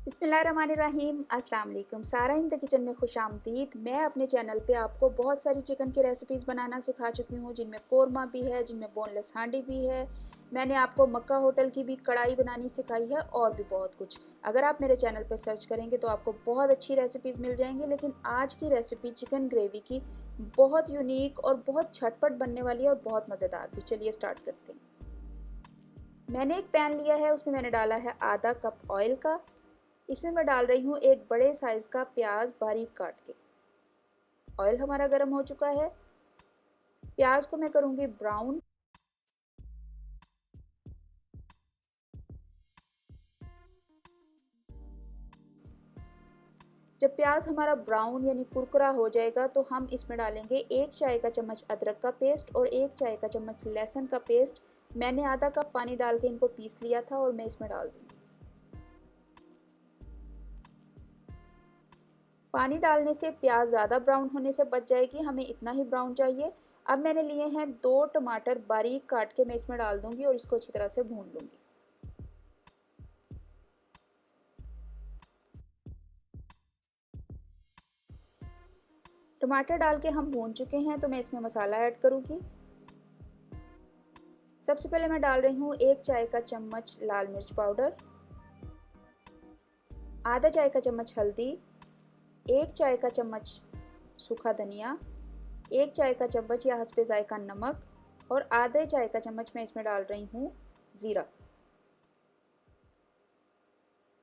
बिस्मिल्लाहिर्रहमानिर्रहीम। अस्सलाम वालेकुम। सारा इन द किचन में खुश आमदीद। मैं अपने चैनल पे आपको बहुत सारी चिकन की रेसिपीज़ बनाना सिखा चुकी हूँ, जिनमें कोरमा भी है, जिनमें बोनलेस हांडी भी है। मैंने आपको मक्का होटल की भी कढ़ाई बनानी सिखाई है और भी बहुत कुछ। अगर आप मेरे चैनल पे सर्च करेंगे तो आपको बहुत अच्छी रेसिपीज़ मिल जाएंगी, लेकिन आज की रेसिपी चिकन ग्रेवी की बहुत यूनिक और बहुत झटपट बनने वाली है और बहुत मज़ेदार भी। चलिए स्टार्ट करते हैं। मैंने एक पैन लिया है, उसमें मैंने डाला है आधा कप ऑयल का। इसमें मैं डाल रही हूँ एक बड़े साइज का प्याज बारीक काट के। ऑयल हमारा गर्म हो चुका है। प्याज को मैं करूँगी ब्राउन। जब प्याज हमारा ब्राउन यानी कुरकुरा हो जाएगा तो हम इसमें डालेंगे 1 चाय का चम्मच अदरक का पेस्ट और 1 चाय का चम्मच लहसुन का पेस्ट। मैंने आधा कप पानी डाल के इनको पीस लिया था और मैं इसमें डाल दूँगी। पानी डालने से प्याज ज़्यादा ब्राउन होने से बच जाएगी, हमें इतना ही ब्राउन चाहिए। अब मैंने लिए हैं 2 टमाटर बारीक काट के मैं इसमें डाल दूँगी और इसको अच्छी तरह से भून लूँगी। टमाटर डाल के हम भून चुके हैं तो मैं इसमें मसाला ऐड करूँगी। सबसे पहले मैं डाल रही हूँ 1 चाय का चम्मच लाल मिर्च पाउडर, आधा चाय का चम्मच हल्दी, 1 चाय का चम्मच सूखा धनिया, 1 चाय का चम्मच या हस्बे जायका नमक और आधे चाय का चम्मच मैं इसमें डाल रही हूँ ज़ीरा।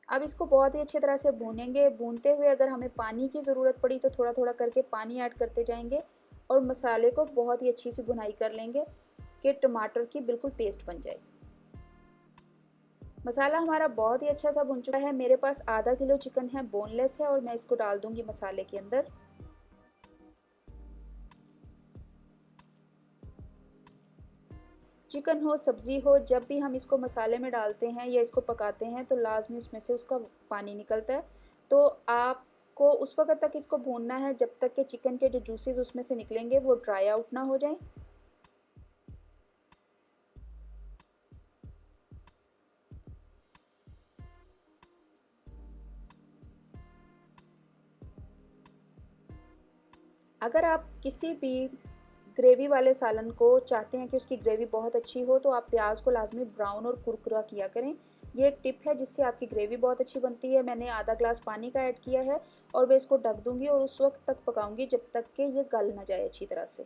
अब इसको बहुत ही अच्छी तरह से भूनेंगे। भूनते हुए अगर हमें पानी की ज़रूरत पड़ी तो थोड़ा थोड़ा करके पानी ऐड करते जाएंगे और मसाले को बहुत ही अच्छी सी भुनाई कर लेंगे कि टमाटर की बिल्कुल पेस्ट बन जाए। मसाला हमारा बहुत ही अच्छा सा भुन चुका है। मेरे पास आधा किलो चिकन है, बोनलेस है, और मैं इसको डाल दूंगी मसाले के अंदर। चिकन हो सब्ज़ी हो, जब भी हम इसको मसाले में डालते हैं या इसको पकाते हैं तो लाजमी उसमें से उसका पानी निकलता है। तो आपको उस वक्त तक इसको भूनना है जब तक कि चिकन के जो जूसेस उसमें से निकलेंगे वो ड्राई आउट ना हो जाए। अगर आप किसी भी ग्रेवी वाले सालन को चाहते हैं कि उसकी ग्रेवी बहुत अच्छी हो तो आप प्याज को लाजमी ब्राउन और कुरकुरा किया करें। ये एक टिप है जिससे आपकी ग्रेवी बहुत अच्छी बनती है। मैंने आधा ग्लास पानी का ऐड किया है और मैं इसको ढक दूंगी और उस वक्त तक पकाऊंगी जब तक कि ये गल ना जाए अच्छी तरह से।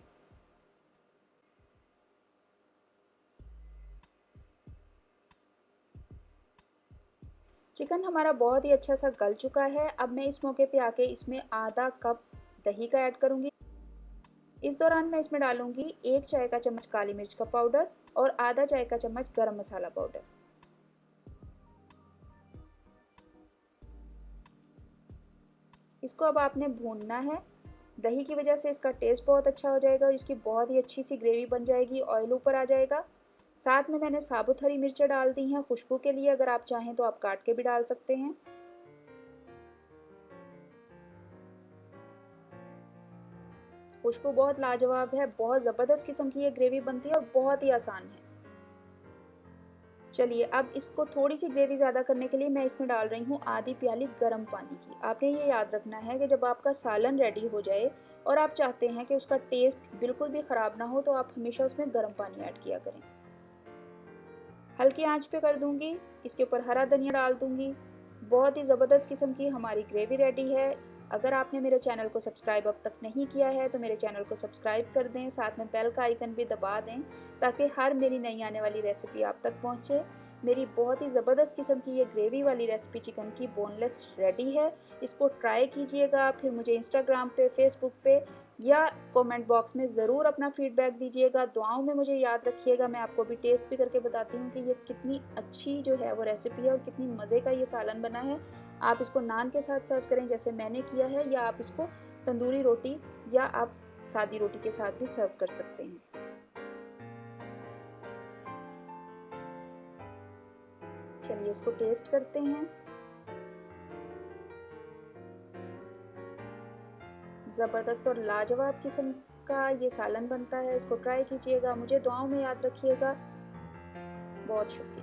चिकन हमारा बहुत ही अच्छा सा गल चुका है। अब मैं इस मौके पे आके इसमें आधा कप दही का ऐड करूंगी। इस दौरान मैं इसमें डालूंगी 1 चाय का चम्मच काली मिर्च का पाउडर और आधा चाय का चम्मच गरम मसाला पाउडर। इसको अब आपने भूनना है। दही की वजह से इसका टेस्ट बहुत अच्छा हो जाएगा और इसकी बहुत ही अच्छी सी ग्रेवी बन जाएगी, ऑयल ऊपर आ जाएगा। साथ में मैंने साबुत हरी मिर्चें डाल दी हैं खुशबू के लिए, अगर आप चाहें तो आप काट के भी डाल सकते हैं। खुशबू बहुत लाजवाब है, बहुत ज़बरदस्त किस्म की ये ग्रेवी बनती है और बहुत ही आसान है। चलिए अब इसको थोड़ी सी ग्रेवी ज़्यादा करने के लिए मैं इसमें डाल रही हूँ आधी प्याली गर्म पानी की। आपने ये याद रखना है कि जब आपका सालन रेडी हो जाए और आप चाहते हैं कि उसका टेस्ट बिल्कुल भी ख़राब ना हो तो आप हमेशा उसमें गर्म पानी ऐड किया करें। हल्की आंच पे कर दूंगी। इसके ऊपर हरा धनिया डाल दूंगी। बहुत ही ज़बरदस्त किस्म की हमारी ग्रेवी रेडी है। अगर आपने मेरे चैनल को सब्सक्राइब अब तक नहीं किया है तो मेरे चैनल को सब्सक्राइब कर दें, साथ में बेल का आइकन भी दबा दें ताकि हर मेरी नई आने वाली रेसिपी आप तक पहुंचे। मेरी बहुत ही ज़बरदस्त किस्म की ये ग्रेवी वाली रेसिपी चिकन की बोनलेस रेडी है। इसको ट्राई कीजिएगा, फिर मुझे इंस्टाग्राम पे, फेसबुक पे या कमेंट बॉक्स में ज़रूर अपना फीडबैक दीजिएगा। दुआओं में मुझे याद रखिएगा। मैं आपको भी टेस्ट भी करके बताती हूँ कि ये कितनी अच्छी जो है वो रेसिपी है और कितनी मज़े का ये सालन बना है। आप इसको नान के साथ सर्व करें जैसे मैंने किया है, या आप इसको तंदूरी रोटी या आप सादी रोटी के साथ भी सर्व कर सकते हैं। चलिए इसको टेस्ट करते हैं। ज़बरदस्त और लाजवाब किस्म का ये सालन बनता है। इसको ट्राई कीजिएगा, मुझे दुआओं में याद रखिएगा। बहुत शुक्रिया।